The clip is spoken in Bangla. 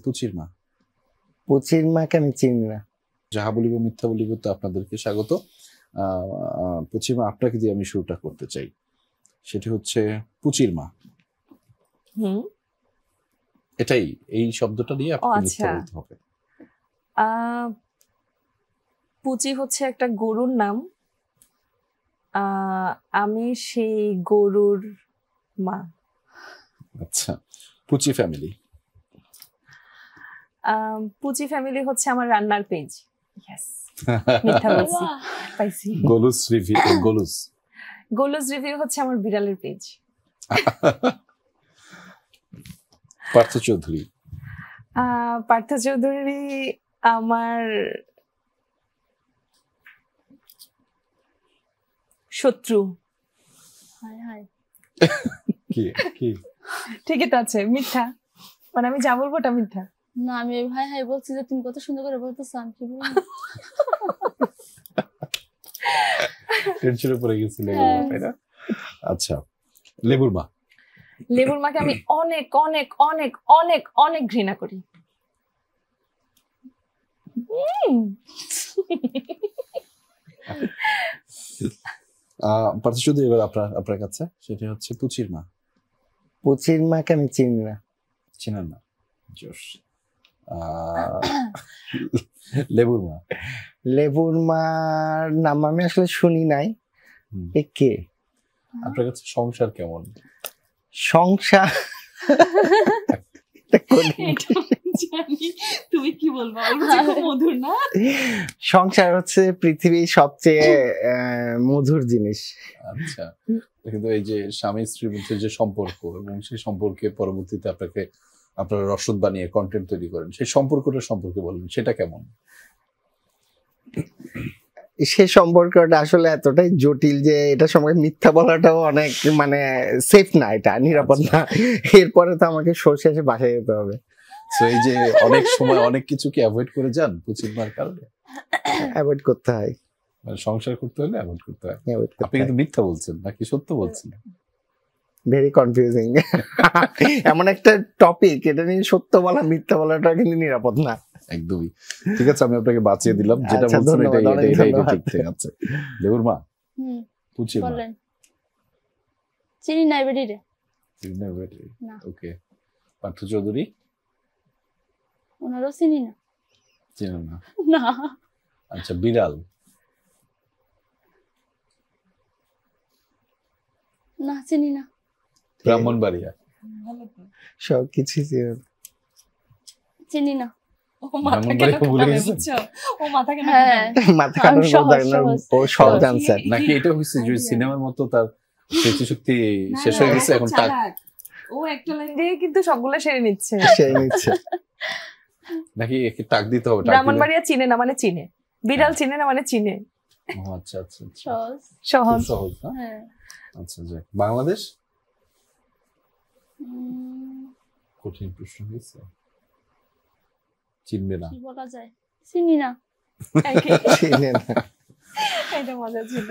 পুচির মা। পুচির মাকে আমি চিনি না। যাহা বলিব মিথ্যা বলিব তো আপনাদেরকে স্বাগত। পুচির মা আপনাকে দিয়ে আমি শুরুটা করতে চাই, সেটি হচ্ছে পুচির মা। এটাই, এই শব্দটা দিয়ে আপনাকে মিথ্যা বলতে হবে। পুচি হচ্ছে একটা গরুর নাম, আমি সেই গরুর মা। আচ্ছা, পুচি ফ্যামিলি। পুচি ফ্যামিলি হচ্ছে আমার রান্নার পেজ। মিথ্যা বলছি, পাইছি। গোলুস রিভিউ, গোলুস রিভিউ হচ্ছে আমার বিড়ালের পেজ। পার্থ চৌধুরী। পার্থ চৌধুরী আমার শত্রু। ঠিকই তো আছে, মিথ্যা মানে আমি যা বলবো ওটা মিথ্যা না। আমি ভাই হাই বলছি যে তুমি কত সুন্দর করে বলতেছো, আমি কি বলবো? টেনশনে পড়ে গেছি লেবুর মা, তাই না? আচ্ছা, লেবুর মা। লেবুর মাকে আমি অনেক অনেক অনেক অনেক অনেক ঘৃণা করি। পার্থ চৌধুরী, এবার আপনার কাছে সেটা হচ্ছে পুচির মা। পুচির মাকে আমি চিনি না। চিনেন না? জোশ। লেবুর মা। লেবুর মার নাম আমি আসলে শুনি নাই। কে? আপনার কাছে সংসার কেমন? সংসার তুমি কি বলবা? মধুর না? সংসার হচ্ছে পৃথিবীর সবচেয়ে মধুর জিনিস। আচ্ছা, কিন্তু এই যে স্বামী স্ত্রীর মধ্যে যে সম্পর্ক এবং সেই সম্পর্কে পরবর্তীতে আপনারা রসদ বানিয়ে কন্টেন্ট তৈরি করেন, সেই সম্পর্কটা সম্পর্কে বলেন, সেটা কেমন? সে সম্পর্কটা আসলে এতটাই জটিল যে এটা সময় মিথ্যা বলাটাও অনেক মানে সেফ না, এটা নিরাপদ না। এরপরে তো আমাকে সরষে এসে বাসায় যেতে হবে। তো এই যে অনেক সময় অনেক কিছু কি অ্যাভয়েড করে যান পুচির মার কারণে? অ্যাভয়েড করতে হয়, মানে সংসার করতে হলে অ্যাভয়েড করতে হয়। আপনি কিন্তু মিথ্যা বলছেন নাকি সত্য বলছেন? Very confusing. এমন একটা টপিক, এটা নিয়ে সত্য বলা মিথ্যা বলাটা কিন্তু নিরাপদ না। একদমই ঠিক আছে, আমি আপনাকে বাঁচিয়ে দিলাম। যেটা বলছেন এটাই ঠিক আছে। লেবুর মা, পুচির মা। বলেন। চিনি না বেডি রে। চিনি না বেডি না। ওকে, পার্থ চৌধুরী। ওনারও চিনি না। চিনি না? না। আচ্ছা, বিড়াল। না, চিনি না। ব্রাহ্মণবাড়িয়া। সব কিছু চিনি না। নাকি এটা হচ্ছে যে সিনেমার মতো তার স্মৃতিশক্তি শেষ হয়ে গেছে, এখন ও একটা লাইন দিয়ে কিন্তু সবগুলো সেরে নিচ্ছে। নাকি টাক দিতে হবে? ব্রাহ্মণবাড়িয়া চিনে না মানে চিনে, বিড়াল চিনে না মানে চিনে। আচ্ছা আচ্ছা, সহজ সহজ। আচ্ছা, যাক। বাংলাদেশ। কঠিন প্রশ্ন হয়েছে, চিনবে না? কি বলা যায়? চিনি না। এটা মজা ছিল।